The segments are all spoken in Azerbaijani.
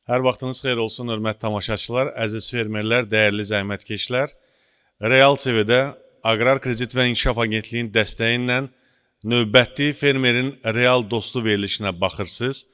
Hər vaxtınız xeyir olsun, hörmətli tamaşaçılar, əziz fermerlər, dəyərli zəhmətkeşlər. Real TV-də Aqrar Kredit və İnkişaf Agentliyinin dəstəyi ilə növbəti fermerin real dostu verilişinə baxırsınız.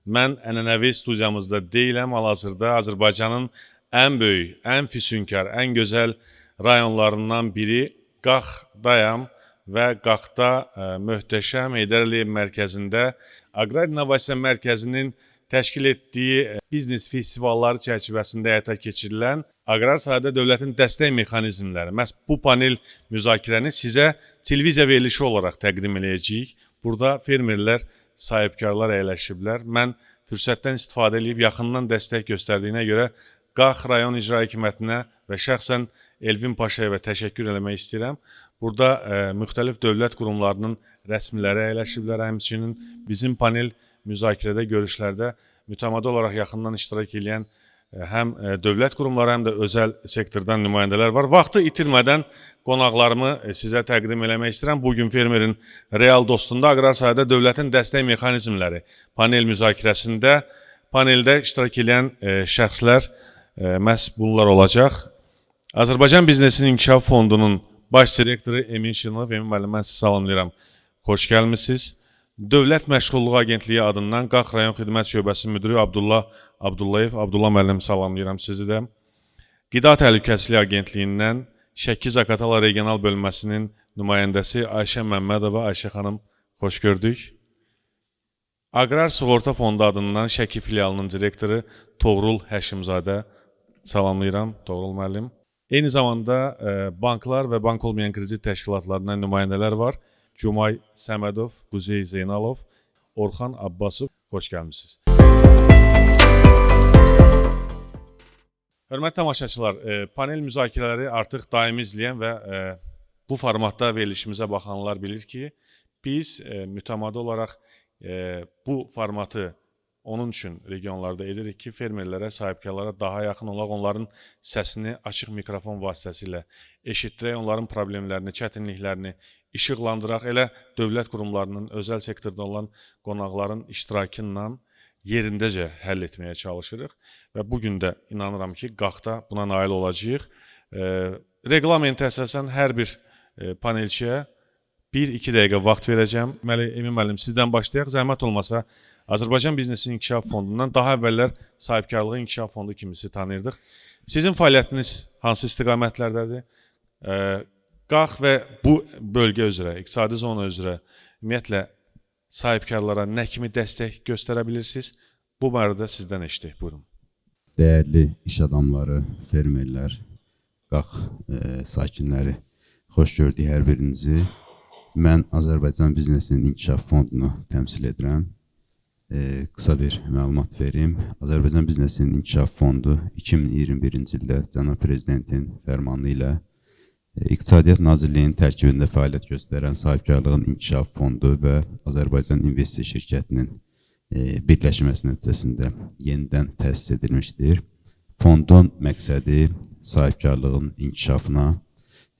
Mən ənənəvi studiyamızda deyiləm, hal-hazırda Azərbaycanın ən böyük, ən füsunkar, ən gözəl rayonlarından biri Qaxdayam və Qaxda möhtəşəm Heydər Əliyev mərkəzində Aqrar İnnovasiya Mərkəzinin təşkil etdiyi biznes festivalları çərçivəsində həyata keçirilən aqrar sahədə dövlətin dəstək mexanizmləri. Məhz bu panel müzakirəni sizə televiziya verilişi olaraq təqdim edəcəyik. Burada fermerlər, sahibkarlar əyləşiblər. Mən fürsətdən istifadə edib yaxından dəstək göstərdiyinə görə Qax rayon icra hakimiyyətinə və şəxsən Elvin Paşayevə təşəkkür eləmək istəyirəm. Burada müxtəlif dövlət qurumlarının rəsmiləri əyləşiblər. Həmçinin bizim panel müzakirədə, görüşlərdə mütəmadi olaraq yaxından iştirak edən həm dövlət qurumları, həm də özəl sektordan nümayəndələr var. Vaxtı itirmədən qonaqlarımı sizə təqdim eləmək istəyirəm. Bugün fermerin real dostunda aqrar sahədə dövlətin dəstək mexanizmləri panel müzakirəsində paneldə iştirak edən şəxslər məhz bunlar olacaq. Azərbaycan Biznesinin İnkişaf Fondunun baş direktoru Emin Şinov, Emin müəllim, mən sizi salamlayıram. Xoş gəlmisiniz. Dövlət Məşğulluğu Agentliyi adından Qax rayon xidmət şöbəsi müdiri Abdullah Abdullayev. Abdullah müəllim, salamlayıram sizi də. Qida Təhlükəsizliyi Agentliyindən Şəki Zaqatala regional bölməsinin nümayəndəsi Ayşə Məmmədova. Ayşə xanım, xoş gördük. Aqrar Sığorta Fondu adından Şəki filialının direktoru Toğrul Həşimzadə. Salamlayıram, Toğrul müəllim. Eyni zamanda banklar və bank olmayan kredit təşkilatlarından nümayəndələr var. Cumay Səmədov, Quzey Zeynalov, Orxan Abbasov, xoş gəlmişsiniz. Hörmətli tamaşaçılar, panel müzakirələri artıq daimi izləyən və bu formatda verilişimizə baxanlar bilir ki, biz mütəmadi olaraq bu formatı onun üçün regionlarda edirik ki, fermerlərə, sahibkarlara daha yaxın olaq, onların səsini açıq mikrofon vasitəsilə eşitdirək, onların problemlərini, çətinliklərini işıqlandıraq, elə dövlət qurumlarının, özəl sektorda olan qonaqların iştirakı ilə yerindəcə həll etməyə çalışırıq. Və bugün də inanıram ki, Qaxda buna nail olacağıq. Reglamentə əsasən hər bir panelçiyə 1-2 dəqiqə vaxt verəcəm. Emin müəllim, sizdən başlayaq. Zəhmət olmasa, Azərbaycan Biznesinin İnkişaf Fondundan daha əvvəllər Sahibkarlığı İnkişaf Fondu kimisi tanıyırdıq. Sizin fəaliyyətiniz hansı istiqamətlərdədir? Qax və bu bölgə üzrə, iqtisadi zona üzrə ümumiyyətlə sahibkarlara nə kimi dəstək göstərə bilirsiniz? Bu barədə sizdən eşitdik, buyurun. Dəyərli iş adamları, fermerlər, Qax sakinləri, xoş gördük hər birinizi. Mən Azərbaycan Biznesinin İnkişaf Fondunu təmsil edirəm. Qısa bir məlumat verim. Azərbaycan Biznesinin İnkişaf Fondu 2021-ci ildə Cənab Prezidentin fərmanı ilə İqtisadiyyat Nazirliyinin tərkibində fəaliyyət göstərən Sahibkarlığın İnkişaf Fondu və Azərbaycan İnvestisiya Şirkətinin birləşməsi nəticəsində yenidən təsis edilmişdir. Fondun məqsədi sahibkarlığın inkişafına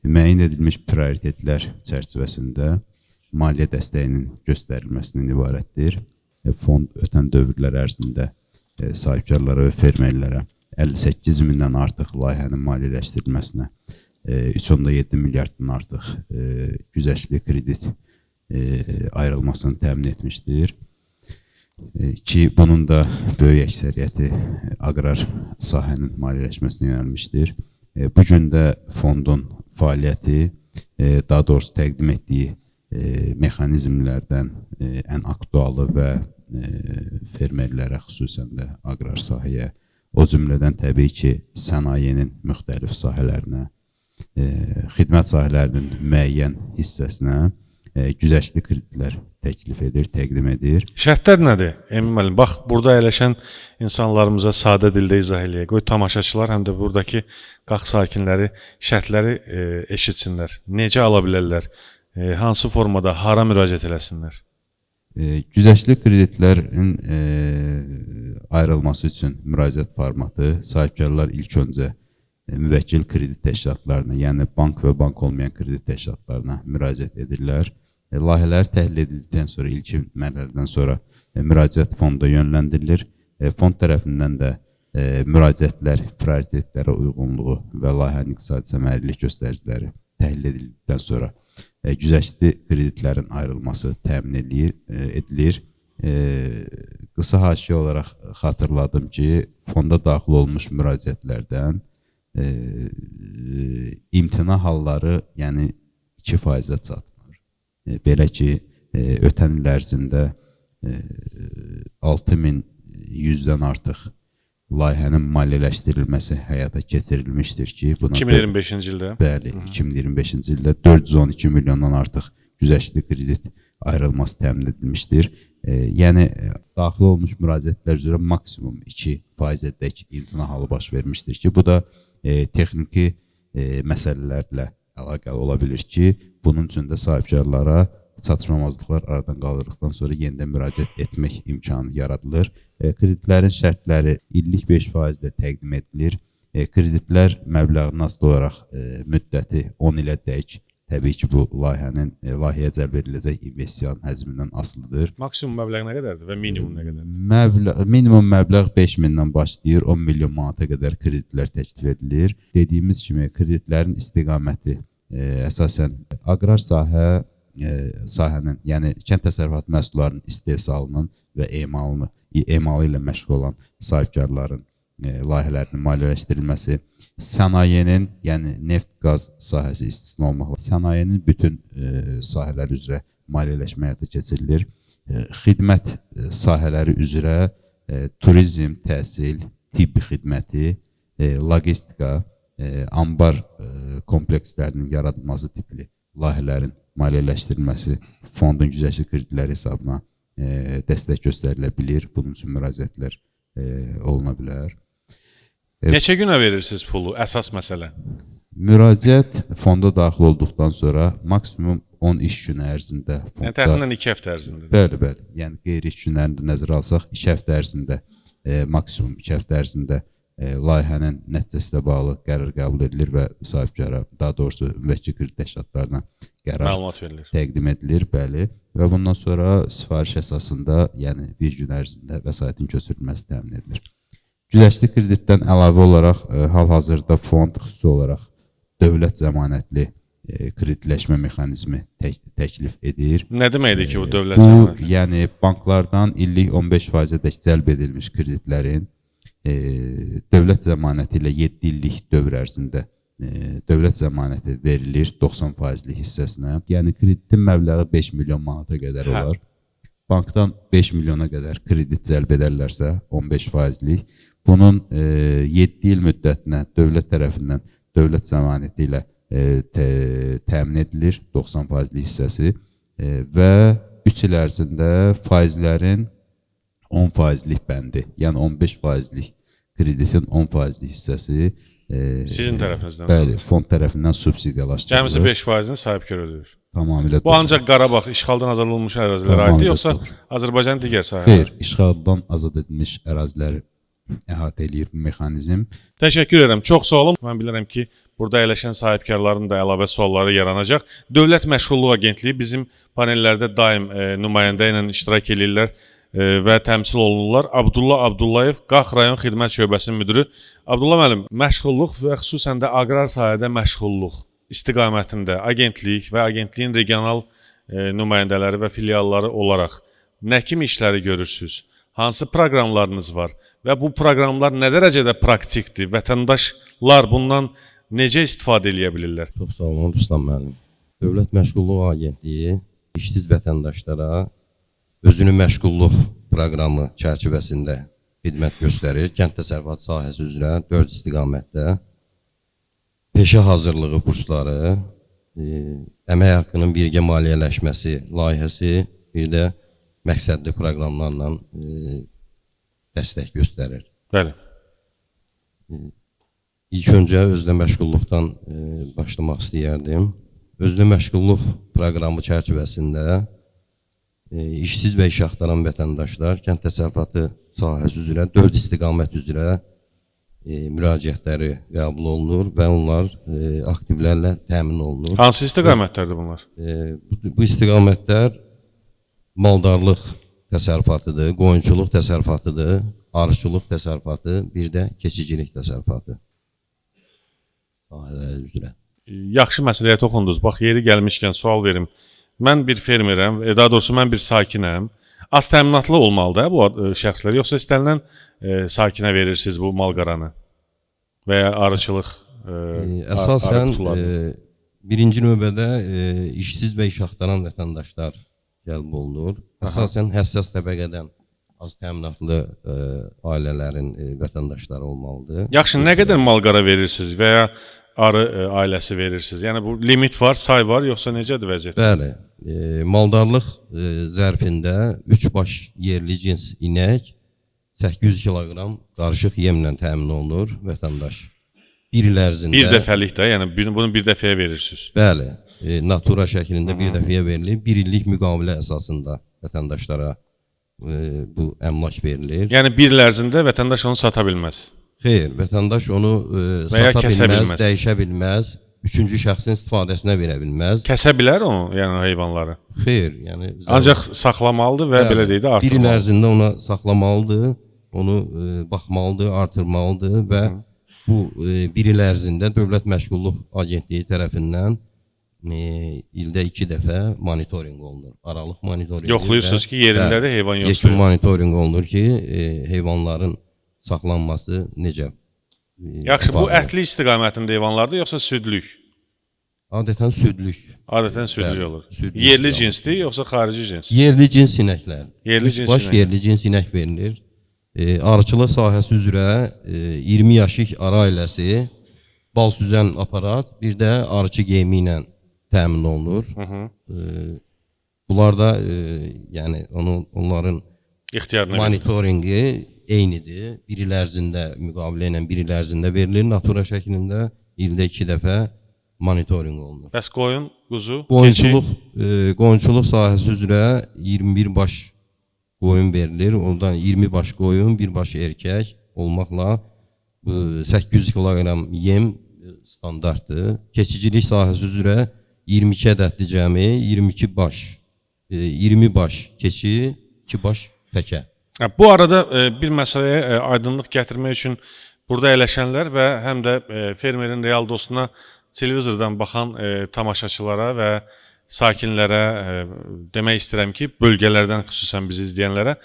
müəyyən edilmiş prioritetlər çərçivəsində maliyyə dəstəyinin göstərilməsindən ibarətdir. Fond ötən dövrlər ərzində sahibkarlara və fermerlərə 58 mindən artıq layihənin maliyyələşdirilməsinə 3.7 milyarddan artıq güzəştli kredit ayrılmasını təmin etmişdir. Ki, bunun da böyük əksəriyyəti aqrar sahənin maliyyələşməsinə yönəlmişdir. Bugün də fondun fəaliyyəti, daha doğrusu təqdim etdiyi mexanizmlərdən ən aktualı və fermerlərə, xüsusən də aqrar sahəyə, o cümlədən təbii ki, sənayenin müxtəlif sahələrinə, xidmət sahələrinin müəyyən hissəsinə güzəştli kreditlər təklif edir, təqdim edir. Şərtlər nədir? Emin müəllim, bax, burada əyləşən insanlarımıza sadə dildə izah eləyək. Qoy tamaşaçılar, həm də buradakı Qax sakinləri şərtləri eşitsinlər. Necə ala bilərlər? Hansı formada, hara müraciət eləsinlər? Güzəştli kreditlərin ayrılması üçün müraciət formatı sahibkarlar ilk öncə müvəkkil kredit təşkilatlarına, yəni bank və bank olmayan kredit təşkilatlarına müraciət edirlər. Layihələr təhlil edildikdən sonra, ilkin mərhələdən sonra müraciət fonda yönləndirilir. Fond tərəfindən də müraciətlər prioritetlərə uyğunluğu və layihənin iqtisadi səmərəlilik göstəriciləri təhlil edildikdən sonra güzəştli kreditlərin ayrılması təmin edilir. Qısa haşiyə olaraq xatırladım ki, fonda daxil olmuş müraciətlərdən imtina halları, yəni 2%-ə çatmır. Belə ki, ötən il ərzində 6100-dən artıq layihənin maliyyələşdirilməsi həyata keçirilmişdir ki, 2025-ci ildə. Bəli, 2025-ci ildə 412 milyondan artıq güzəştli kredit ayrılması təmin edilmişdir. Yəni, daxil olmuş müraciətlər üzrə maksimum 2%-dək imtina halı baş vermişdir ki, bu da texniki məsələlərlə əlaqəli ola bilir ki, bunun üçün də sahibkarlara çatışmamazlıqlar aradan qaldırdıqdan sonra yenidən müraciət etmək imkanı yaradılır. Kreditlərin şərtləri illik 5%-də təqdim edilir. Kreditlər məbləğinin asılı olaraq müddəti 10 ilədək. Təbii ki, bu layihəyə cəlb ediləcək investisiyanın həcmindən asılıdır. Maksimum məbləğ nə qədərdir və minimum nə qədərdir? Minimum məbləğ 5000-dən başlayır, 10 milyon manata qədər kreditlər təklif edilir. Dediyimiz kimi, kreditlərin istiqaməti əsasən aqrar sahənin, yəni kənd təsərrüfatı məhsullarının istehsalının və emalı ilə məşğul olan sahibkarların layihələrinin maliyyələşdirilməsi, sənayenin, yəni neft, qaz sahəsi istisna olmaqla, sənayenin bütün sahələri üzrə maliyyələşmə həyata keçirilir. Xidmət sahələri üzrə turizm, təhsil, tibbi xidməti, logistika, ambar komplekslərinin yaradılması tipli layihələrin maliyyələşdirilməsi fondun güzəştli kreditləri hesabına dəstək göstərilə bilir. Bunun üçün müraciətlər oluna bilər. Neçə günə verirsiniz pulu? Əsas məsələ. Müraciət fonda daxil olduqdan sonra maksimum 10 iş günü ərzində. Yəni təxminən 2 həftə ərzində. Bəli, bəli. Yəni qeyri-iş günlərini də nəzərə alsaq, 2 həftə ərzində, maksimum 2 həftə ərzində layihənin nəticəsi ilə bağlı qərar qəbul edilir və sahibkara, daha doğrusu müvəkkil kredit təşkilatlarına qərar məlumat verilir. Təqdim edilir, bəli. Və bundan sonra sifariş əsasında, yəni bir gün ərzində vəsaitin köçürülməsi təmin edilir. Güzəştli kreditdən əlavə olaraq hal-hazırda fond xüsusi olaraq dövlət zəmanətli kreditləşmə mexanizmi təklif edir. Nə deməkdir ki, bu dövlət zəmanətli? Bu, yəni banklardan illik 15%-dək cəlb edilmiş kreditlərin dövlət zəmanəti ilə 7 illik dövr ərzində dövlət zəmanəti verilir 90%lik hissəsinə. Yəni kreditin məbləği 5 milyon manata qədər olar. Bankdan 5 milyona qədər kredit cəlb edərlərsə 15%lik. Bunun 7 il müddətinə dövlət tərəfindən dövlət zəmanəti ilə təmin edilir 90%lik hissəsi və 3 il ərzində faizlərin 10%lik bəndi, yəni 15%lik kreditin 10%lik hissəsi sizin tərəfinizdən. Bəli, fond tərəfindən subsidiyalaşdırılır. Cəmisi 5%-ni sahibkar ödəyir. Tamamilə. Bu ancaq Qarabağ işğaldan azad olmuş ərazilərə aiddir, yoxsa Azərbaycanın digər sahələri? Xeyr, işğaldan azad edilmiş əraziləri əhatə eləyir bu mexanizm. Təşəkkür edirəm. Çox sağ olun. Mən bilirəm ki, burada əyləşən sahibkarların da əlavə sualları yaranacaq. Dövlət Məşğulluq Agentliyi bizim panellərdə daim nümayəndə ilə iştirak edirlər və təmsil olunurlar. Abdullah Abdullayev, Qax rayon xidmət şöbəsinin müdürü. Abdullah müəllim, məşğulluq və xüsusən də aqrar sahədə məşğulluq istiqamətində agentlik və agentliyin regional nümayəndələri və filialları olaraq nə kimi işləri görürsünüz? Hansı proqramlarınız var və bu proqramlar nə dərəcədə praktikdir? Vətəndaşlar bundan necə istifadə edə bilirlər? Çox sağ olun, Ruslan müəllim. Dövlət Məşğulluq Agentliyi işsiz vətəndaşlara özünün məşğulluq proqramı çərçivəsində xidmət göstərir. Kənd təsərrüfatı sahəsi üzrə 4 istiqamətdə peşə hazırlığı kursları, əmək haqqının birgə maliyyələşməsi layihəsi, bir də məqsədli proqramlarla dəstək göstərir. Bəli. İlk öncə özlə məşğulluqdan başlamaq istəyərdim. Özlə məşğulluq proqramı çərçivəsində işsiz və iş axtaran vətəndaşlar kənd təsərrüfatı sahəsi üzrə 4 istiqamət üzrə müraciətləri qəbul olunur və onlar aktivlərlə təmin olunur. Hansı istiqamətlərdir bunlar? Bu istiqamətlər maldarlıq təsərrüfatıdır, qoyunçuluq təsərrüfatıdır, arıçılıq təsərrüfatı, bir də keçicilik təsərrüfatı sahələri üzrə. Yaxşı məsələyə toxundunuz. Bax, yeri gəlmişkən sual verim. Mən bir fermerəm, daha doğrusu mən bir sakinəm. Az təminatlı olmalıdır bu şəxslər, yoxsa istənilən sakinə verirsiniz bu malqaranı və ya arıçılıq Əsasən arı birinci növbədə işsiz və iş axtaran vətəndaşlar cəlb olunur. Əsasən həssas təbəqədən az təminatlı ailələrin vətəndaşları olmalıdır. Yaxşı, nə qədər malqara verirsiniz və ya arı ailəsi verirsiniz? Yəni bu limit var, say var, yoxsa necədir vəziyyət? Bəli, maldarlıq zərfində 3 baş yerli cins inək 800 kiloqram qarışıq yemlə təmin olunur vətəndaş. Bir il ərzində... Bir dəfəlik də, yəni bunu bir dəfəyə verirsiniz. Bəli, natura şəklində bir dəfəyə verilir. Bir illik müqavilə əsasında vətəndaşlara bu əmlak verilir. Yəni bir il ərzində vətəndaş onu sata bilməz. Xeyr, vətəndaş onu sata bilməz, dəyişə bilməz, üçüncü şəxsin istifadəsinə verə bilməz. Kəsə bilər onu, yəni heyvanları? Xeyr, yəni... Ancaq saxlamalıdır və belə deyək də artırmalıdır. Bir il ərzində ona saxlamalıdır, onu baxmalıdır, artırmalıdır və bu bir il ərzində Dövlət Məşğulluq Agentliyi tərəfindən ildə 2 dəfə monitorinq olunur. Aralıq monitorinq. Yoxlayırsınız ki, yerindədir heyvan yoxsa? Yekun monitorinq olunur ki, heyvanların saxlanması necə? Yaxşı, bu ətli istiqamətində heyvanlardır, yoxsa südlük? Adətən südlük. Adətən südlük olur. Südlük Yerli cinsdir, yoxsa xarici cins? Yerli cins inəklər. Yerli cins baş inək. yerli cins inək verilir. Arıçılıq sahəsi üzrə 20 yaşıq arı ailəsi, bal süzən aparat, bir də arıçı geyimi ilə təmin olunur. Bunlar da yəni onların monitorinqi eynidir. Bir il ərzində müqavilə ilə bir il ərzində verilir. Natura şəklində ildə 2 dəfə monitorinq olunur. Bəs qoyun, quzu, keçi? Qoyunçuluq sahəsi üzrə 21 baş qoyun verilir. Oradan 20 baş qoyun, 1 baş erkək olmaqla 800 kiloqram yem standartdır. Keçicilik sahəsi üzrə 22 ədədli cəmi 22 baş, 20 baş keçi, 2 baş təkə. Bu arada bir məsələyə aydınlıq gətirmək üçün burada əyləşənlər və həm də fermerin real dostuna televizordan baxan tamaşaçılara və sakinlərə demək istəyirəm ki, bölgələrdən xüsusən bizi izləyənlərə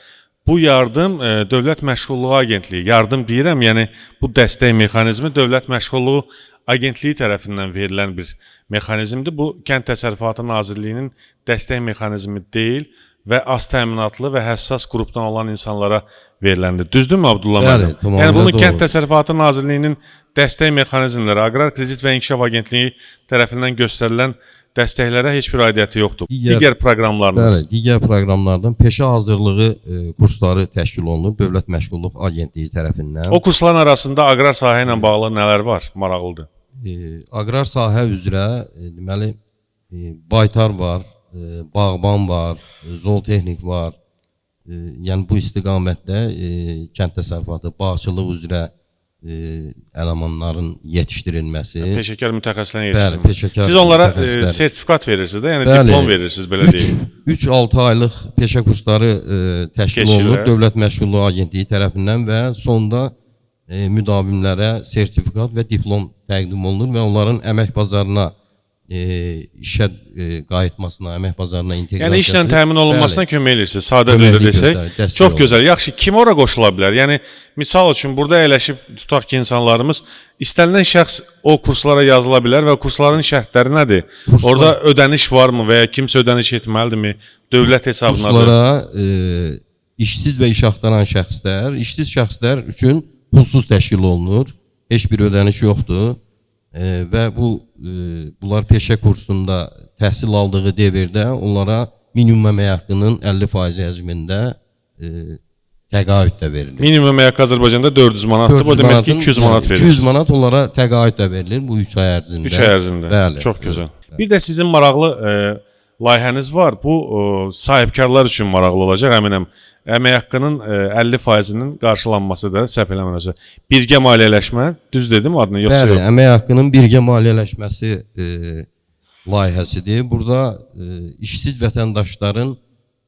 bu yardım Dövlət Məşğulluğu Agentliyi, yardım deyirəm, yəni bu dəstək mexanizmi Dövlət Məşğulluğu Agentliyi tərəfindən verilən bir mexanizmdir. Bu Kənd Təsərrüfatı Nazirliyinin dəstək mexanizmi deyil və az təminatlı və həssas qrupdan olan insanlara veriləndir. Düzdürmü Abdullah müəllim? Yəni bunu Kənd Təsərrüfatı Nazirliyinin dəstək mexanizmləri, Aqrar Kredit və İnkişaf Agentliyi tərəfindən göstərilən dəstəklərə heç bir aidiyyəti yoxdur. Digər proqramlarınız? Bəli, digər proqramlardan peşə hazırlığı kursları təşkil olunur Dövlət Məşğulluq Agentliyi tərəfindən. O kursların arasında aqrar sahə ilə bağlı nələr var? Maraqlıdır. Aqrar sahə üzrə deməli baytar var, bağban var, zootexnik var. Yəni bu istiqamətdə kənd təsərrüfatı, bağçılıq üzrə elemanların yetişdirilməsi. Peşəkar mütəxəssislərin yetişdirilməsi. Bəli, peşəkar. Siz onlara sertifikat verirsiniz də, yəni diplom verirsiniz belə deyim. 3-6 aylıq peşə kursları təşkil olunur Dövlət Məşğulluğu Agentliyi tərəfindən və sonda müdavimlərə sertifikat və diplom təqdim olunur və onların əmək bazarına işə qayıtmasına, əmək bazarına inteqrasiyasına. Yəni işlə təmin olunmasına kömək edirsiniz, sadə dildə desək. Çox gözəl. Yaxşı, kim ora qoşula bilər? Yəni misal üçün burada əyləşib tutaq ki, insanlarımız istənilən şəxs o kurslara yazıla bilər və kursların şərtləri nədir? Orada ödəniş varmı və ya kimsə ödəniş etməlidirmi? Dövlət hesabınadır. Kurslara işsiz və iş axtaran şəxslər, işsiz şəxslər üçün pulsuz təşkil olunur. Heç bir ödəniş yoxdur. Və bunlar peşə kursunda təhsil aldığı devirdə onlara minimum əmək haqqının 50% həcmində təqaüd də verilir. Minimum əmək haqqı Azərbaycanda 400 manatdır. Bu demək ki 200 manat verilir. 200 manat onlara təqaüd də verilir bu 3 ay ərzində. 3 ay ərzində. Bəli. Çox gözəl. Bir də sizin maraqlı layihəniz var. Bu sahibkarlar üçün maraqlı olacaq əminəm. Əmək haqqının 50%-nin qarşılanması da səhv eləmirəmsə. Birgə maliyyələşmə, düz dedim adını yoxsa yox? Bəli, əmək haqqının birgə maliyyələşməsi layihəsidir. Burada işsiz vətəndaşların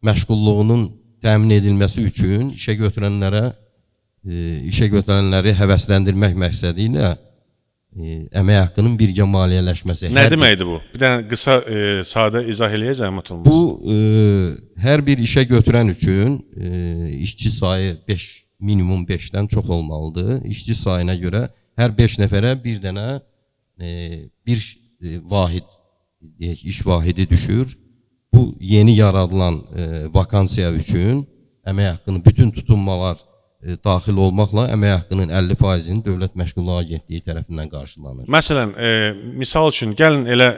məşğulluğunun təmin edilməsi üçün işə götürənlərə işə götürənləri həvəsləndirmək məqsədi ilə əmək haqqının birgə maliyyələşməsi. Nə deməkdir bu? Bir dənə qısa, sadə izah eləyəcək zəhmət olmaz. Bu hər bir işə götürən üçün işçi sayı minimum 5-dən çox olmalıdır. İşçi sayına görə hər 5 nəfərə bir dənə bir vahid, iş vahidi düşür. Bu yeni yaradılan vakansiya üçün əmək haqqının bütün tutunmalar daxil olmaqla əmək haqqının 50%-nin Dövlət Məşğulluq Agentliyi tərəfindən qarşılanır. Məsələn, misal üçün gəlin elə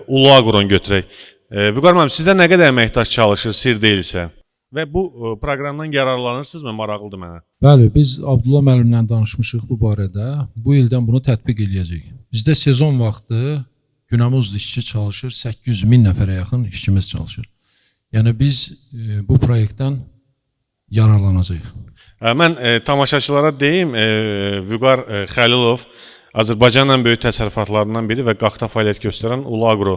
Ulu Aqron götürək. Vüqar müəllim, sizdə nə qədər əməkdaş çalışır, sir deyilsə və bu proqramdan yararlanırsınızmı? Maraqlıdır mənə. Bəli, biz Abdullah müəllimlə danışmışıq bu barədə. Bu ildən bunu tətbiq eləyəcəyik. Bizdə sezon vaxtı günəmuzlu işçi çalışır, 800 min nəfərə yaxın işçimiz çalışır. Yəni biz bu proyektdən yararlanacağıq. Mən tamaşaçılara deyim, Vüqar Xəlilov Azərbaycanın ən böyük təsərrüfatlarından biri və Qaxda fəaliyyət göstərən Ulu Aqro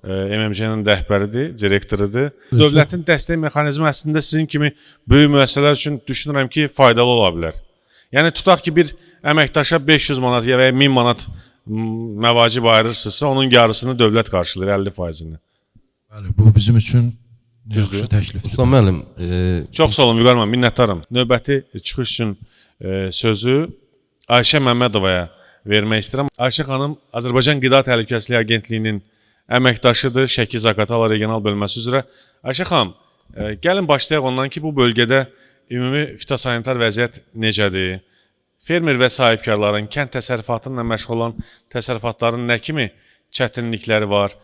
MMC-nin rəhbəridir, direktorudur. Dövlətin dəstək mexanizmi əslində sizin kimi böyük müəssisələr üçün düşünürəm ki, faydalı ola bilər. Yəni tutaq ki, bir əməkdaşa 500 manat ya və 1000 manat məvacib ayırırsınızsa, onun yarısını dövlət qarşılayır, 50%-ni. Bəli, bu bizim üçün yaxşı təklifdir. Usta müəllim, Çox sağ olun Vüqar müəllim, minnətdaram. Növbəti çıxış üçün sözü Ayşə Məmmədovaya vermək istəyirəm. Ayşə xanım Azərbaycan Qida Təhlükəsizliyi Agentliyinin əməkdaşıdır, Şəki Zaqatala regional bölməsi üzrə. Ayşə xanım, gəlin başlayaq ondan ki, bu bölgədə ümumi fitosanitar vəziyyət necədir? Fermer və sahibkarların, kənd təsərrüfatıyla məşğul olan təsərrüfatların nə kimi çətinlikləri var?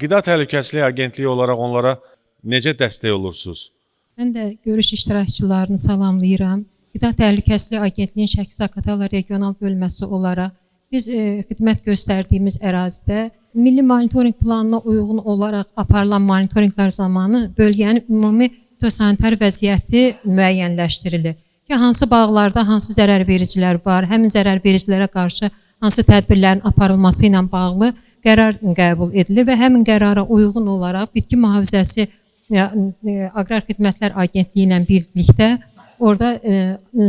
Qida Təhlükəsizliyi Agentliyi olaraq onlara necə dəstək olursunuz? Mən də görüş iştirakçılarını salamlayıram. Qida Təhlükəsizliyi Agentliyinin Şəki Zaqatala regional bölməsi olaraq biz xidmət göstərdiyimiz ərazidə milli monitorinq planına uyğun olaraq aparılan monitorinqlər zamanı bölgənin ümumi fitosanitar vəziyyəti müəyyənləşdirilir. Ki, hansı bağlarda hansı zərər vericilər var, həmin zərər vericilərə qarşı hansı tədbirlərin aparılması ilə bağlı qərar qəbul edilir və həmin qərara uyğun olaraq Bitki Mühafizəsi Aqrar Xidmətlər Agentliyi ilə birlikdə orada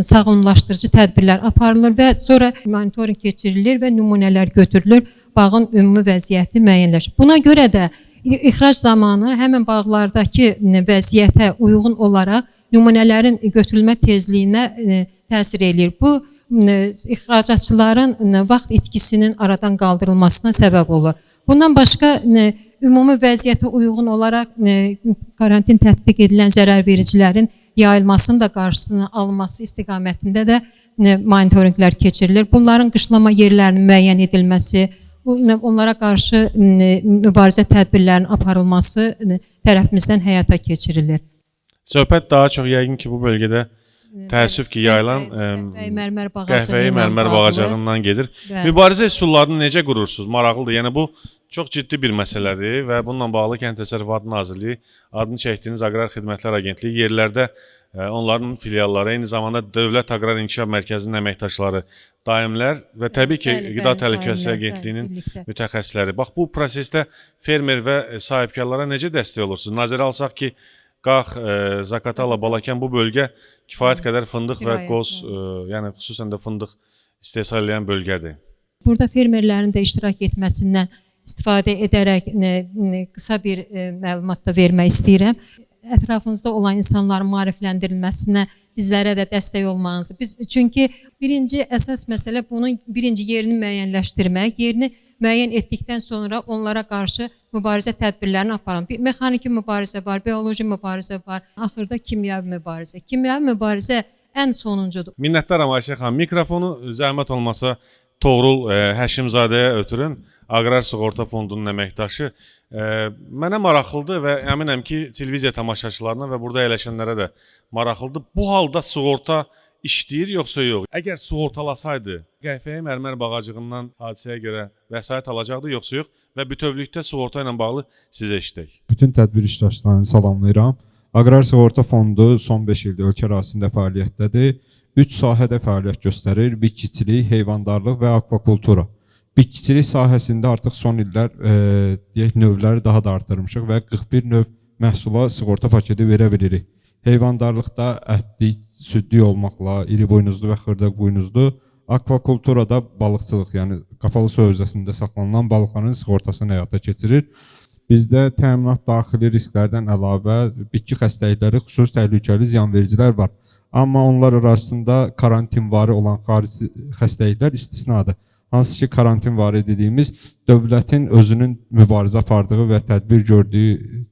sağlamlaşdırıcı tədbirlər aparılır və sonra monitorinq keçirilir və nümunələr götürülür, bağın ümumi vəziyyəti müəyyənləşir. Buna görə də ixrac zamanı həmin bağlardakı vəziyyətə uyğun olaraq nümunələrin götürülmə tezliyinə təsir eləyir. Bu, ixracatçıların vaxt itkisinin aradan qaldırılmasına səbəb olur. Bundan başqa, ümumi vəziyyətə uyğun olaraq karantin tətbiq edilən zərər vericilərin yayılmasının da qarşısının alınması istiqamətində də monitorinqlər keçirilir. Bunların qışlama yerlərinin müəyyən edilməsi, onlara qarşı mübarizə tədbirlərinin aparılması tərəfimizdən həyata keçirilir. Söhbət daha çox yəqin ki, bu bölgədə təəssüf ki, yayılan qəhvəyi mərmər bağacağından gedir. Mübarizə üsullarını necə qurursunuz? Maraqlıdır. Yəni bu çox ciddi bir məsələdir və bununla bağlı Kənd Təsərrüfatı Nazirliyi adını çəkdiyiniz Aqrar Xidmətlər Agentliyi yerlərdə onların filialları, eyni zamanda Dövlət Aqrar İnkişaf Mərkəzinin əməkdaşları, daimlər və təbii ki, Qida Təhlükəsizliyi Agentliyinin mütəxəssisləri. Bax, bu prosesdə fermer və sahibkarlara necə dəstək olursunuz? Nəzərə alsaq ki, Qax, Zaqatala, Balakən bu bölgə kifayət qədər fındıq və qoz, yəni xüsusən də fındıq istehsal edən bölgədir. Burada fermerlərin də iştirak etməsindən istifadə edərək qısa bir məlumat da vermək istəyirəm. Ətrafınızda olan insanların maarifləndirilməsinə bizlərə də dəstək olmanızı. Çünki birinci əsas məsələ bunun birinci yerini müəyyənləşdirmək, yerini müəyyən etdikdən sonra onlara qarşı mübarizə tədbirlərini aparalım. Bir mexaniki mübarizə var, bioloji mübarizə var, axırda kimyavi mübarizə. Kimyavi mübarizə ən sonuncudur. Minnətdaram Ayşə xanım. Mikrofonu zəhmət olmasa Toğrul Həşimzadəyə ötürün. Aqrar Sığorta Fondunun əməkdaşı. Mənə maraqlıdır və əminəm ki, televiziya tamaşaçılarına və burada əyləşənlərə də maraqlıdır. Bu halda sığorta işləyir yoxsa yox? Əgər sığortalasaydı, qəhvəyi mərmər bağacığından hadisəyə görə vəsait alacaqdı yoxsa yox? Və bütövlükdə sığorta ilə bağlı sizə eşitdik. Bütün tədbir iştirakçılarını salamlayıram. Aqrar Sığorta Fondu son 5 ildir ölkə ərazisində fəaliyyətdədir. 3 sahədə fəaliyyət göstərir: bitkiçilik, heyvandarlıq və akvakultura. Bitkiçilik sahəsində artıq son illər növləri daha da artırmışıq və 41 növ məhsula sığorta paketi verə bilirik. heyvandarlıqda ətli, südlü olmaqla, iri buynuzlu və xırda buynuzlu, akvakulturada balıqçılıq, yəni qapalı su hövzəsində saxlanılan balıqların sığortasını həyata keçirir. Bizdə təminat daxili risklərdən əlavə bitki xəstəlikləri, xüsusi təhlükəli ziyanvericilər var. Amma onlar arasında karantinvari olan xarici xəstəliklər istisnadır. Hansı ki, karantinvari dediyimiz dövlətin özünün mübarizə apardığı və tədbir gördüyü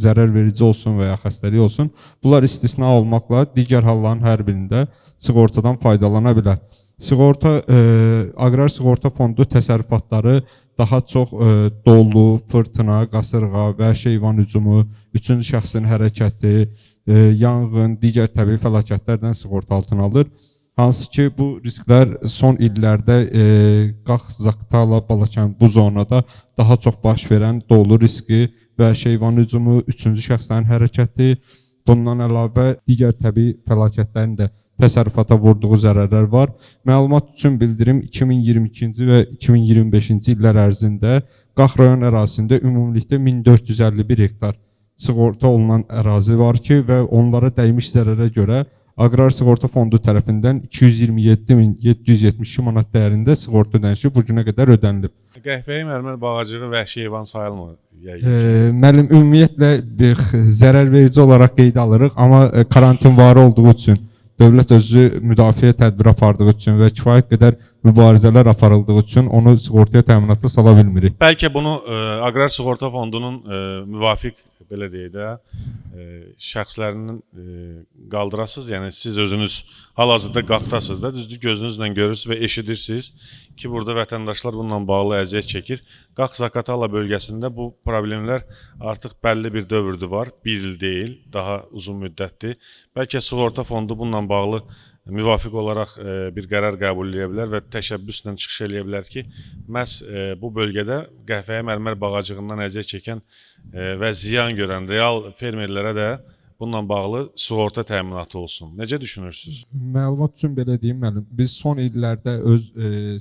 zərər verici olsun və ya xəstəlik olsun, bunlar istisna olmaqla digər halların hər birində sığortadan faydalana bilər. Aqrar Sığorta Fondu təsərrüfatları daha çox dolu, fırtına, qasırğa, vəhşi heyvan hücumu, üçüncü şəxsin hərəkəti, yanğın, digər təbii fəlakətlərdən sığorta altına alır. Hansı ki, bu risklər son illərdə Qax-Zaqatala, Balakən bu zonada daha çox baş verən dolu riski, vəhşi heyvan hücumu, üçüncü şəxslərin hərəkəti, bundan əlavə digər təbii fəlakətlərin də təsərrüfata vurduğu zərərlər var. Məlumat üçün bildirim 2022-ci və 2025-ci illər ərzində Qax rayon ərazisində ümumilikdə 1451 hektar sığorta olunan ərazi var ki, və onlara dəymiş zərərə görə Aqrar Sığorta Fondu tərəfindən 227.772 manat dəyərində sığorta ödənişi bu günə qədər ödənilib. Qəhvəyi mərmər bağacığı vəhşi heyvan sayılmır. Müəllim, ümumiyyətlə zərər verici olaraq qeydə alırıq, amma karantinvari olduğu üçün, dövlət özü müdafiə tədbiri apardığı üçün və kifayət qədər mübarizələr aparıldığı üçün onu sığortaya təminatlı sala bilmirik. Bəlkə bunu Aqrar Sığorta Fondunun müvafiq, belə deyək də, şəxslərinin qaldırasınız. Yəni siz özünüz hal-hazırda Qaxdasınız da, düzdür, gözünüzlə görürsünüz və eşidirsiniz ki, burada vətəndaşlar bununla bağlı əziyyət çəkir. Qax-Zaqatala bölgəsində bu problemlər artıq bəlli bir dövrdür var. Bir il deyil, daha uzun müddətdir. Bəlkə Sığorta Fondu bununla bağlı müvafiq olaraq bir qərar qəbul edə bilər və təşəbbüslə çıxış edə bilər ki, məhz bu bölgədə qəhvəyi mərmər bağacığından əziyyət çəkən və ziyan görən real fermerlərə də bununla bağlı sığorta təminatı olsun. Necə düşünürsünüz? Məlumat üçün belə deyim, müəllim. Biz son illərdə öz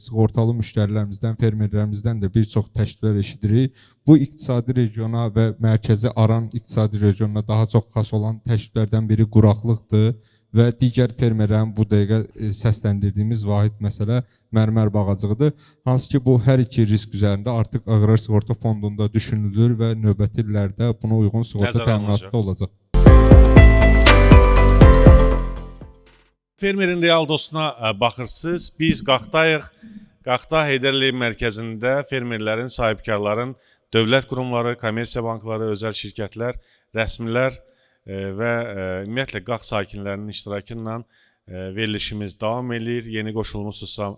sığortalı müştərilərimizdən, fermerlərimizdən də bir çox təkliflər eşidirik. Bu iqtisadi regiona və mərkəzi Aran iqtisadi regionuna daha çox xas olan təkliflərdən biri quraqlıqdır. Və digər fermerlərin bu dəqiqə səsləndirdiyimiz vahid məsələ mərmər bağacığıdır. Hansı ki, bu hər iki risk üzərində artıq Aqrar Sığorta Fondunda düşünülür və növbəti illərdə buna uyğun sığorta təminatı olacaq. Fermerin real dostuna baxırsınız. Biz Qaxdayıq. Qaxda Heydər Əliyev mərkəzində fermerlərin, sahibkarların, dövlət qurumları, kommersiya bankları, özəl şirkətlər, rəsmilər və ümumiyyətlə Qax sakinlərinin iştirakı ilə verilişimiz davam edir. Yeni qoşulmusunuzsa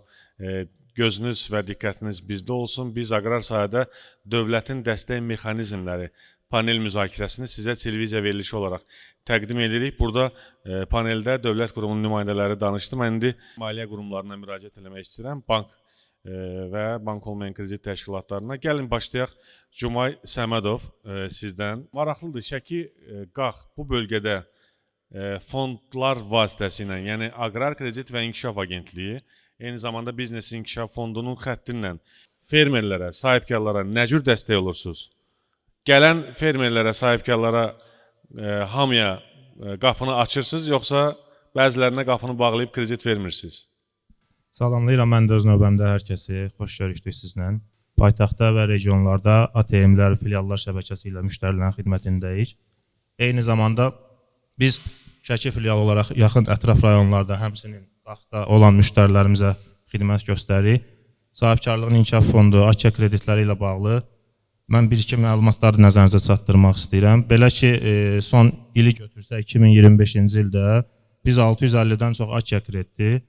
gözünüz və diqqətiniz bizdə olsun. Biz aqrar sahədə dövlətin dəstək mexanizmləri panel müzakirəsini sizə televiziya verilişi olaraq təqdim edirik. Burada paneldə dövlət qurumunun nümayəndələri danışdı. Mən indi maliyyə qurumlarına müraciət etmək istəyirəm. Bank və bank olmayan kredit təşkilatlarına. Gəlin başlayaq. Cumay Səmədov sizdən. Maraqlıdır, Şəki Qax bu bölgədə fondlar vasitəsilə, yəni Aqrar Kredit və İnkişaf Agentliyi, eyni zamanda Biznes İnkişaf Fondunun xəttindən fermerlərə, sahibkarlara nə cür dəstək olursunuz? Gələn fermerlərə, sahibkarlara hamıya qapını açırsınız, yoxsa bəzilərinə qapını bağlayıb kredit vermirsiniz? Salamlayıram, mən də öz növbəmdə hər kəsi, xoş görüşdük sizlə. Paytaxtda və regionlarda ATM-lər, filiallar şəbəkəsi ilə müştərilərin xidmətindəyik. Eyni zamanda biz Şəki filialı olaraq yaxın ətraf rayonlarda həmçinin Qaxda olan müştərilərimizə xidmət göstəririk. Sahibkarlığın İnkişaf Fondu, Akya kreditləri ilə bağlı mən bir-iki məlumatları nəzərinizə çatdırmaq istəyirəm. Belə ki, son ili götürsək 2025-ci ildə biz 650-dən çox Akya krediti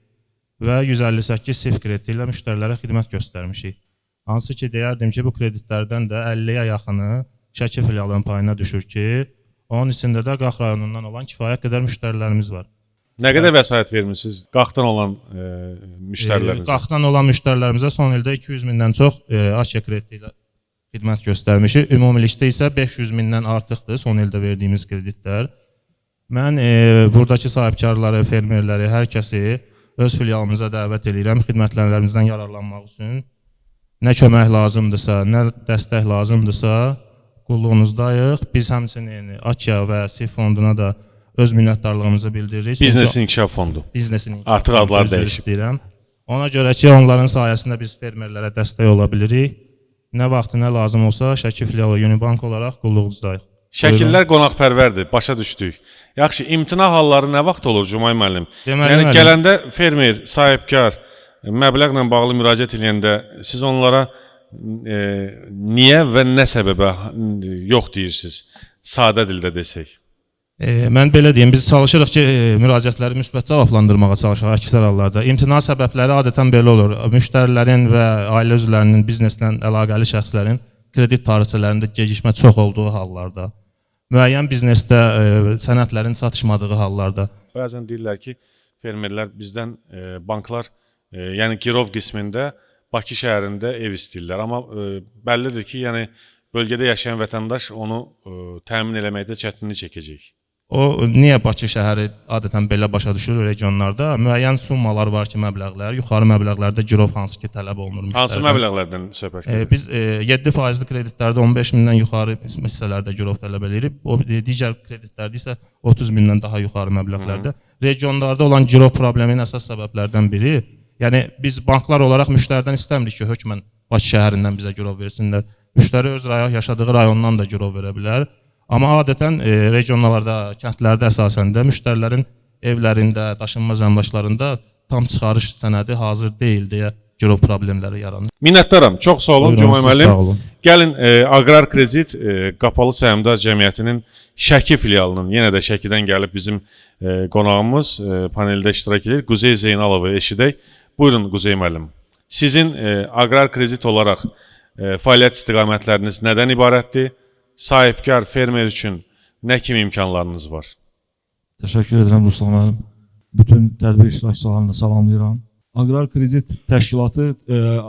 və 158 SIF krediti ilə müştərilərə xidmət göstərmişik. Hansı ki, deyərdim ki, bu kreditlərdən də 50-yə yaxını Şəki filialının payına düşür ki, onun içində də Qax rayonundan olan kifayət qədər müştərilərimiz var. Nə qədər vəsait vermişsiniz Qaxdan olan müştərilərinizə? Qaxdan olan müştərilərimizə son ildə 200 mindən çox Akya krediti ilə xidmət göstərmişik. Ümumilikdə isə 500 mindən artıqdır son ildə verdiyimiz kreditlər. Mən buradakı sahibkarları, fermerləri, hər kəsi öz filialımıza dəvət edirəm xidmətlərimizdən yararlanmaq üçün. Nə kömək lazımdırsa, nə dəstək lazımdırsa, qulluğunuzdayıq. Biz həmçinin Akya və SIF fonduna da öz minnətdarlığımızı bildiririk. Biznes İnkişaf Fondu. Biznesin Artıq adlar üzr dəyişib. istəyirəm. Ona görə ki, onların sayəsində biz fermerlərə dəstək ola bilirik. Nə vaxt nə lazım olsa, Şəki filialı Unibank olaraq qulluğunuzdayıq. Şəkillər qonaqpərvərdir, başa düşdük. Yaxşı, imtina halları nə vaxt olur Cumay müəllim? Deməli, Yəni müəllim. gələndə fermer, sahibkar məbləğlə bağlı müraciət edəndə siz onlara niyə və nə səbəbə yox deyirsiniz? Sadə dildə desək. Mən belə deyim, biz çalışırıq ki, müraciətləri müsbət cavablandırmağa çalışırıq əksər hallarda. İmtina səbəbləri adətən belə olur. Müştərilərin və ailə üzvlərinin, bizneslə əlaqəli şəxslərin kredit tarixçələrində gecikmə çox olduğu hallarda, müəyyən biznesdə sənədlərin çatışmadığı hallarda. Bəzən deyirlər ki, fermerlər bizdən banklar, yəni girov qismində Bakı şəhərində ev istəyirlər, amma bəllidir ki, yəni bölgədə yaşayan vətəndaş onu təmin eləməkdə çətinlik çəkəcək. O niyə Bakı şəhəri adətən belə başa düşür regionlarda? Müəyyən summalar var ki, məbləğlər, yuxarı məbləğlərdə girov hansı ki tələb olunur müştəridən. Hansı məbləğlərdən söhbət gedir? Biz 7%li kreditlərdə 15 mindən yuxarı hissələrdə girov tələb edirik. O digər kreditlərdə isə 30 mindən daha yuxarı məbləğlərdə. Regionlarda olan girov probleminin əsas səbəblərdən biri, yəni biz banklar olaraq müştəridən istəmirik ki, hökmən Bakı şəhərindən bizə girov versinlər. Müştəri öz yaşadığı rayondan da girov verə bilər. Amma adətən regionlarda, kəndlərdə əsasən də müştərilərin evlərində, daşınmaz əmlaklarında tam çıxarış sənədi hazır deyil deyə girov problemləri yaranır. Minnətdaram. Çox sağ olun Buyurun, Cumay siz müəllim. sağ olun. Gəlin Aqrar Kredit Qapalı Səhmdar Cəmiyyətinin Şəki filialının, yenə də Şəkidən gəlib bizim qonağımız paneldə iştirak edir. Quzey Zeynalovu eşidək. Buyurun Quzey müəllim. Sizin Aqrar Kredit olaraq fəaliyyət istiqamətləriniz nədən ibarətdir? Sahibkar fermer üçün nə kimi imkanlarınız var? Təşəkkür edirəm Ruslan müəllim. Bütün tədbir iştirakçılarını salamlayıram. Aqrar Kredit Təşkilatı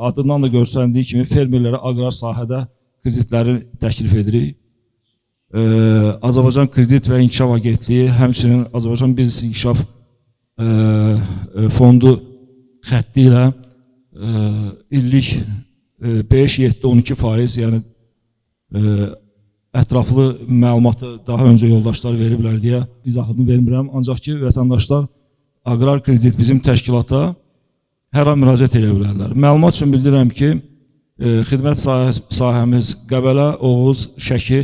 adından da göstərdiyi kimi fermerlərə aqrar sahədə kreditləri təklif edirik. Azərbaycan Kredit və İnkişaf Agentliyi, həmçinin Azərbaycan Biznes İnkişaf Fondu xətti ilə illik 5-7-12%, yəni ətraflı məlumatı daha öncə yoldaşlar veriblər deyə izahını vermirəm. Ancaq ki, vətəndaşlar Aqrar Kredit bizim təşkilata hər an müraciət edə bilərlər. Məlumat üçün bildirirəm ki, xidmət sahəmiz Qəbələ, Oğuz, Şəki,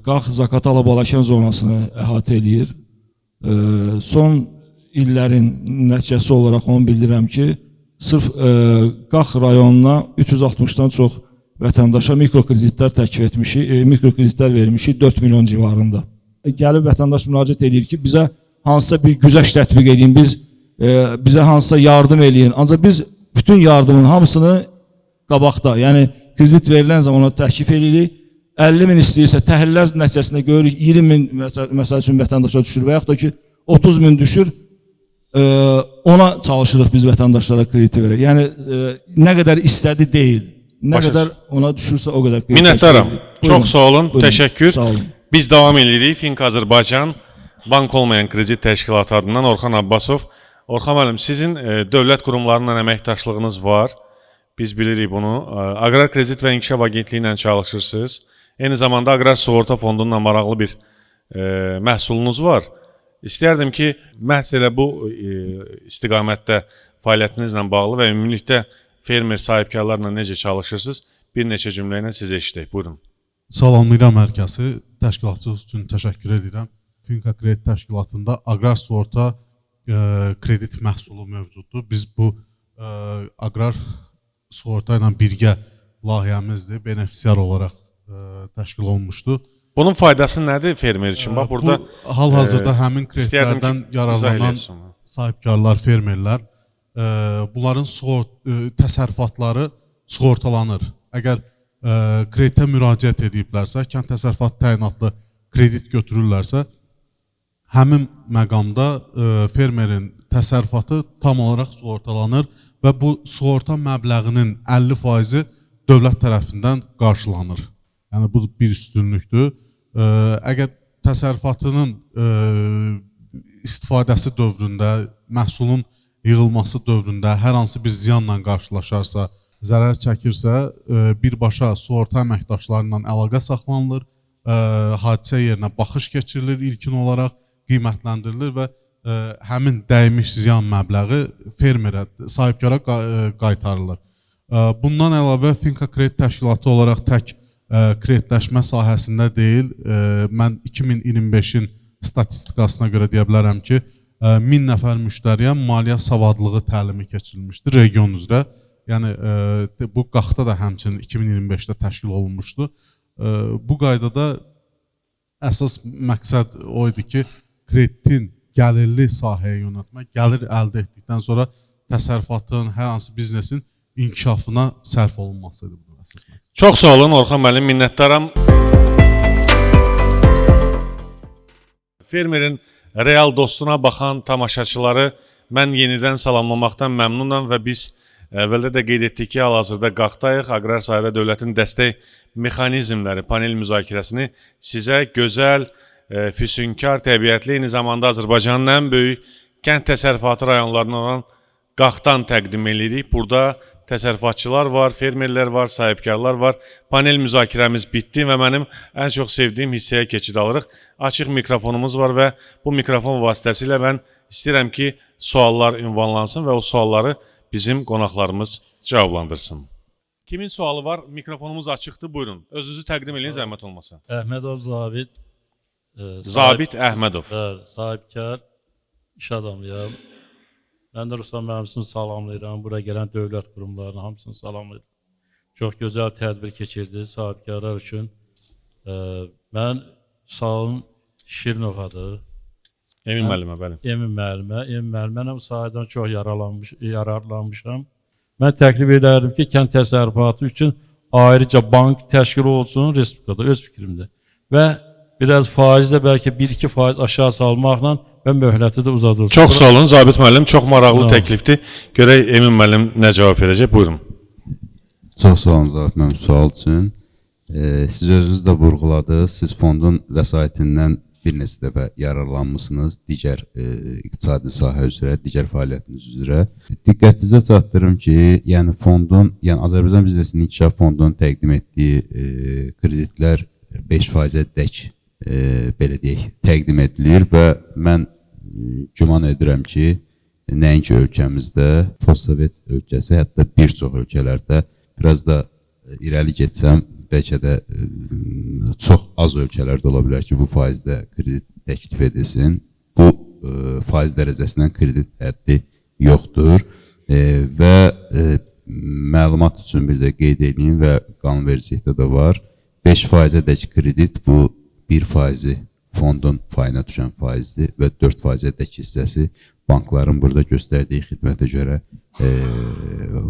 Qax, Zaqatala, Balakən zonasını əhatə edir. Son illərin nəticəsi olaraq onu bildirirəm ki, sırf Qax rayonuna 360-dan çox vətəndaşa mikrokreditlər təklif etmişik, mikrokreditlər vermişik 4 milyon civarında. Gəlib vətəndaş müraciət edir ki, bizə hansısa bir güzəşt tətbiq edin, bizə hansısa yardım eləyin. Ancaq biz bütün yardımın hamısını qabaqda, yəni kredit verilən zaman ona təklif edirik. 50 min istəyirsə, təhlillər nəticəsində görürük 20 min məsəl üçün vətəndaşa düşür və yaxud da ki 30 min düşür, ona çalışırıq biz vətəndaşlara krediti verək. Yəni nə qədər istədi deyil. Nə qədər ona düşürsə o qədər. Minnətdaram. Çox sağ olun. Buyurun. Təşəkkür. Sağ olun. Biz davam edirik. Fink Azərbaycan Bank olmayan kredit təşkilatı adından Orxan Abbasov. Orxan müəllim, sizin dövlət qurumlarından əməkdaşlığınız var. Biz bilirik bunu. Aqrar Kredit və İnkişaf Agentliyi ilə çalışırsınız. Eyni zamanda Aqrar Sığorta Fondundan maraqlı bir məhsulunuz var. İstərdim ki, məhz elə bu istiqamətdə fəaliyyətinizlə bağlı və ümumilikdə fermer sahibkarlarla necə çalışırsınız? Bir neçə cümlə ilə sizə eşidək. Buyurun. Salamlayıram hər kəsi. Təşkilatçınız üçün təşəkkür edirəm. Finka Kredit Təşkilatında aqrar sığorta kredit məhsulu mövcuddur. Biz bu aqrar sığorta ilə birgə layihəmizdir. Benefisiar olaraq təşkil olunmuşdur. Bunun faydası nədir fermer üçün? Bax burada hal-hazırda həmin kreditlərdən yararlanan sahibkarlar, fermerlər, bunların təsərrüfatları sığortalanır. Əgər kreditə müraciət ediblərsə, kənd təsərrüfatı təyinatlı kredit götürürlərsə, həmin məqamda fermerin təsərrüfatı tam olaraq sığortalanır və bu sığorta məbləğinin 50%-i dövlət tərəfindən qarşılanır. Yəni bu bir üstünlükdür. Əgər təsərrüfatının istifadəsi dövründə, məhsulun yığılması dövründə hər hansı bir ziyanla qarşılaşarsa, zərər çəkirsə, birbaşa sığorta əməkdaşları ilə əlaqə saxlanılır, hadisə yerinə baxış keçirilir ilkin olaraq qiymətləndirilir və həmin dəymiş ziyan məbləği fermerə, sahibkara qaytarılır. Bundan əlavə Finka Kredit Təşkilatı olaraq tək kreditləşmə sahəsində deyil, mən 2025-in statistikasına görə deyə bilərəm ki, 1000 nəfər müştəriyə maliyyə savadlığı təlimi keçirilmişdir region üzrə. Yəni, bu qaxta da həmçinin 2025-də təşkil olunmuşdu. Bu qaydada əsas məqsəd o idi ki, kreditin gəlirli sahəyə yönəltmək, gəlir əldə etdikdən sonra təsərrüfatın, hər hansı biznesin inkişafına sərf olunmasıdır bu əsas məqsəd. Çox sağ olun Orxan müəllim, minnətdaram. Fermerin real dostuna baxan tamaşaçıları mən yenidən salamlamaqdan məmnunam və biz əvvəldə də qeyd etdik ki, hal-hazırda qaxtayıq. Aqrar sahədə dövlətin dəstək mexanizmləri panel müzakirəsini sizə gözəl, füsunkar, təbiətli, eyni zamanda Azərbaycanın ən böyük kənd təsərrüfatı rayonlarından olan qaxtan təqdim edirik. Burada təsərrüfatçılar var, fermerlər var, sahibkarlar var. Panel müzakirəmiz bitdi və mənim ən çox sevdiyim hissəyə keçid alırıq. Açıq mikrofonumuz var və bu mikrofon vasitəsilə mən istəyirəm ki, suallar ünvanlansın və o sualları bizim qonaqlarımız cavablandırsın. Kimin sualı var? Mikrofonumuz açıqdır, buyurun. Özünüzü təqdim edin, zəhmət olmasa. Əhmədov Zabit. Zabit Əhmədov. Sahibkar, iş adamıyam. Mən də Ruslan müəllimini salamlayıram. Buraya gələn dövlət qurumlarını hamısını salamlayıram. Çox gözəl tədbir keçirdi sahibkarlar üçün. Mən sağolun Şirinovadır. Emin müəllimə, bəli. Emin müəllimə bu sahədən çox yararlanmışam. Mən təklif edərdim ki, kənd təsərrüfatı üçün ayrıca bank təşkil olsun Respublikada, öz fikrimdir. Və biraz faizi də bəlkə 1-2% aşağı salmaqla və möhləti də uzadılsın. Çox sağ olun Zabit müəllim, çox maraqlı təklifdir. Görək Emin müəllim nə cavab verəcək, buyurun. Çox sağ olun Zabit müəllim sual üçün. Siz özünüz də vurğuladınız, siz fondun vəsaitindən bir neçə dəfə yararlanmışsınız digər iqtisadi sahə üzrə, digər fəaliyyətiniz üzrə. Diqqətinizə çatdırım ki, yəni fondun, yəni Azərbaycan Biznesinin İnkişaf Fondunun təqdim etdiyi kreditlər 5%-ə dək belə deyək, təqdim edilir və mən güman edirəm ki, nəinki ölkəmizdə, postsovet ölkəsi, hətta bir çox ölkələrdə biraz da irəli getsəm, bəlkə də çox az ölkələrdə ola bilər ki, bu faizdə kredit təklif edilsin. Bu faiz dərəcəsindən kredit həddi yoxdur və məlumat üçün bir də qeyd edeyim və qanunvericilikdə də var. 5%-ə dək kredit bu 1% fondun payına düşən faizdir və 4%-ə dək hissəsi bankların burada göstərdiyi xidmətə görə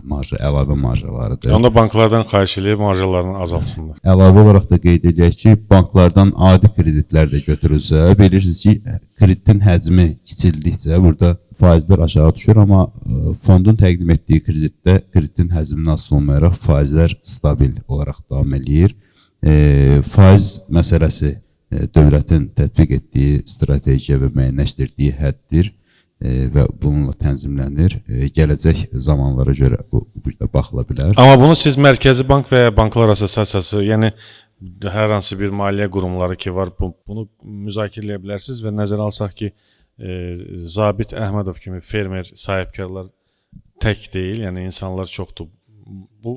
marja, əlavə marjalarıdır. Onda banklardan xahiş edib marjalarını azaltsınlar. Əlavə olaraq da qeyd edək ki, banklardan adi kreditlər də götürülsə, bilirsiniz ki, kreditin həcmi kiçildikcə burada faizlər aşağı düşür, amma fondun təqdim etdiyi kreditdə kreditin həcmindən asılı olmayaraq faizlər stabil olaraq davam eləyir. Faiz məsələsi dövlətin tətbiq etdiyi strategiya və müəyyənləşdirdiyi həddir və bununla tənzimlənir. Gələcək zamanlara görə bu burada baxıla bilər. Amma bunu siz Mərkəzi Bank və ya Banklar Assosiasiyası, yəni hər hansı bir maliyyə qurumları ki var, bunu müzakirə edə bilərsiniz və nəzərə alsaq ki, Zabit Əhmədov kimi fermer sahibkarlar tək deyil, yəni insanlar çoxdur. Bu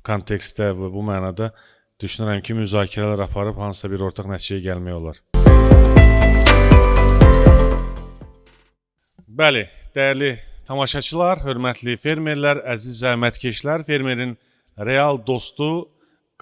kontekstdə və bu mənada düşünürəm ki, müzakirələr aparıb hansısa bir ortaq nəticəyə gəlmək olar. Bəli, dəyərli tamaşaçılar, hörmətli fermerlər, əziz zəhmətkeşlər, fermerin real dostu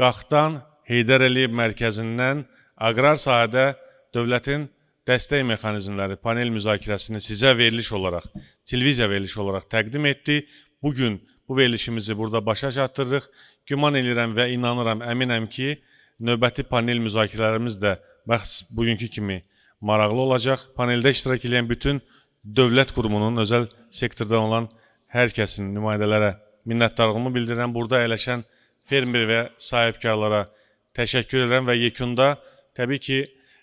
Qaxtan Heydər Əliyev mərkəzindən aqrar sahədə dövlətin dəstək mexanizmləri panel müzakirəsini sizə veriliş olaraq, televiziya verilişi olaraq təqdim etdi. Bugün bu verilişimizi burada başa çatdırırıq. Güman edirəm və inanıram, əminəm ki, növbəti panel müzakirələrimiz də məhz bugünkü kimi maraqlı olacaq. Paneldə iştirak edən bütün dövlət qurumunun, özəl sektordan olan hər kəsin nümayəndələrə minnətdarlığımı bildirirəm. Burada əyləşən fermer və sahibkarlara təşəkkür edirəm və yekunda təbii ki,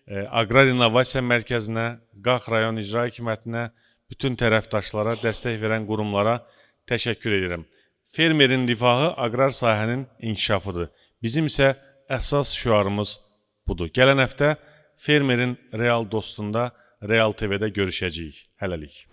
Aqrar İnnovasiya Mərkəzinə, Qax rayon icra hökumətinə, bütün tərəfdaşlara, dəstək verən qurumlara təşəkkür edirəm. Fermerin rifahı aqrar sahənin inkişafıdır. Bizim isə əsas şüarımız budur. Gələn həftə Fermerin Real dostunda Real TV-də görüşəcəyik. Hələlik.